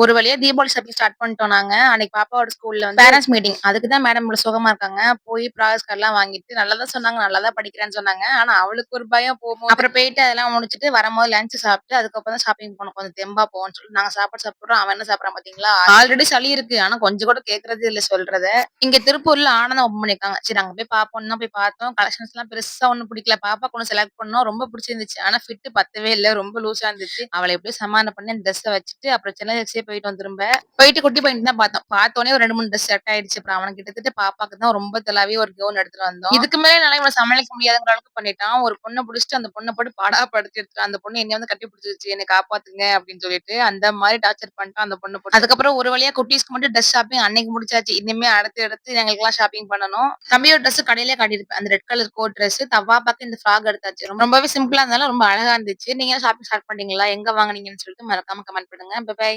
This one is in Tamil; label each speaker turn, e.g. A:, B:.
A: ஒரு வழியா தீபாவளி ஷாப்பிங் ஸ்டார்ட் பண்ணிட்டோம் நாங்க. அன்னைக்கு பாப்பாவோட ஸ்கூல்ல வந்து பேரன்ட்ஸ் மீட்டிங். அதுக்கு தான் மேடம் இவ்வளவு சோகமா இருக்காங்க. போய் ப்ராஜெக்ட் கார்ட்லாம் வாங்கிட்டு நல்லா தான் சொன்னாங்க. நல்லா தான் படிக்கிறேன்னு சொன்னாங்க. ஆனா அவளுக்கு ஒரு பயம் போம்போது. அப்புறம் போயிட்டு அதெல்லாம் முடிச்சுட்டு வரும்போது லஞ்ச் சாப்பிட்டு அதுக்கப்புறம் தான் ஷாப்பிங் போனோம். கொஞ்சம் தெம்பா போவோம்ன்னு சொல்லிட்டு நாங்க சாப்பாடு சாப்பிடுறோம். அவன் என்ன சாப்பிடுறான் பாத்தீங்களா? ஆல்ரெடி சளி இருக்கு. ஆனா கொஞ்சம் கூட கேட்கறதே இல்ல சொல்றத. இங்க திருப்பூர்ல ஆனந்தம் ஓப்பன் பண்ணிருக்காங்க. சரி அங்க போய் பார்ப்போம்னு தான் போய் பார்த்தோம். கலெக்ஷன்ஸ்லாம் பெருசா ஒண்ணும் பிடிக்கல. பாப்பாக்கு ஒண்ணு செலக்ட் பண்ணோம். ரொம்ப பிடிச்சிருந்துச்சு. ஆனா ஃபிட் பத்தவே இல்ல. ரொம்ப லூஸா இருந்துச்சு. அவள எப்படியோ சமாதானம் பண்ணி அந்த ட்ரெஸ்ஸ வச்சுட்டு அப்புறம் சென்னை எக்ஸ்சே போயிட்டு வந்தோம் திரும்ப. போயிட்டு குட்டி பையனுக்கு தான் பார்த்தோம். பார்த்தோனே ஒரு 2, 3 ட்ரெஸ் செட் ஆயிடுச்சு. அப்புறம் அவனுக்கு கிட்டத்தட்ட பாப்பாக்கு தான் ரொம்ப தொலாவி ஒரு கவுன் எடுத்துட்டு வந்தோம். இதுக்கு மேல என்னால இவன சமாளிக்க முடியாதுங்கிற அளவுக்கு பண்ணிட்டான். ஒரு பொண்ண புடிச்சுட்டு அந்த பொண்ண போட்டு பாடாப்படுத்தி எடுத்துட்டான். அந்த பொண்ணு என்னைய வந்து கட்டி பிடிச்சிருச்சு. "என்ன காப்பாத்துங்க" அப்படின்னு சொல்லிட்டு அந்த மாரி டார்ச்சர் பண்ணிட்டான் அந்த பொண்ண போட்டு. அதுக்கப்புறம் ஒரு வழியா குட்டீஸ்க்கு மட்டும் ட்ரெஸ் ஷாப்பிங் அன்னைக்கு முடிச்சாச்சு. இனிமே அடுத்து எங்களுக்கெல்லாம் ஷாப்பிங் பண்ணணும். தம்பியோட ட்ரெஸ் கடையிலேயே காட்டியிருப்பேன். அந்த ரெட் கலர் கோட் ட்ரெஸ். பாப்பாக்கு இந்த ஃப்ராக் எடுத்தாச்சு. ரொம்பவே சிம்பிளா இருந்தாலும் ரொம்ப அழகா இருந்துச்சு. நீங்க ஷாப்பிங் ஸ்டார்ட் பண்ணிட்டீங்களா? எங்க வாங்குனீங்கன்னு சொல்லிட்டு மறக்காம கமெண்ட் பண்ணுங்க. Bye by.